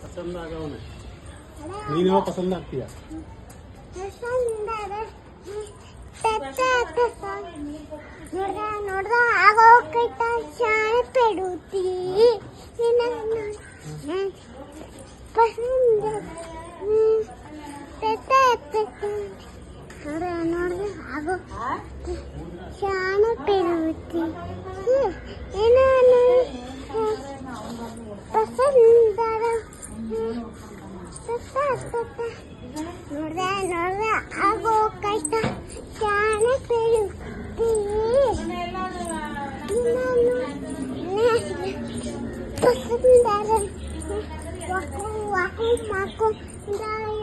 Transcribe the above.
पसंद आ गया उन्हें ನೀನು ಯಾವ ಪಸಂದ್ ಆಗ್ತೀಯಾ ನೋಡ್ದ ಆಗೋ ಕೈತ ಶಾಣೆ ಪೆಡುತ್ತಿ ಪಸಂದ ನೋಡ್ದ ಆಗೋ ಶಾಣೆ ಪೆಡುತ್ತಿ ಪಸಂದರ ನೋಡ್ದ ಆಗೋ ಕೈತ ಶಾಣೆ ಪೆಡುತ್ತಿ ಪಸಂದರ ವಾಕು ಮಾಕು ದಾಯ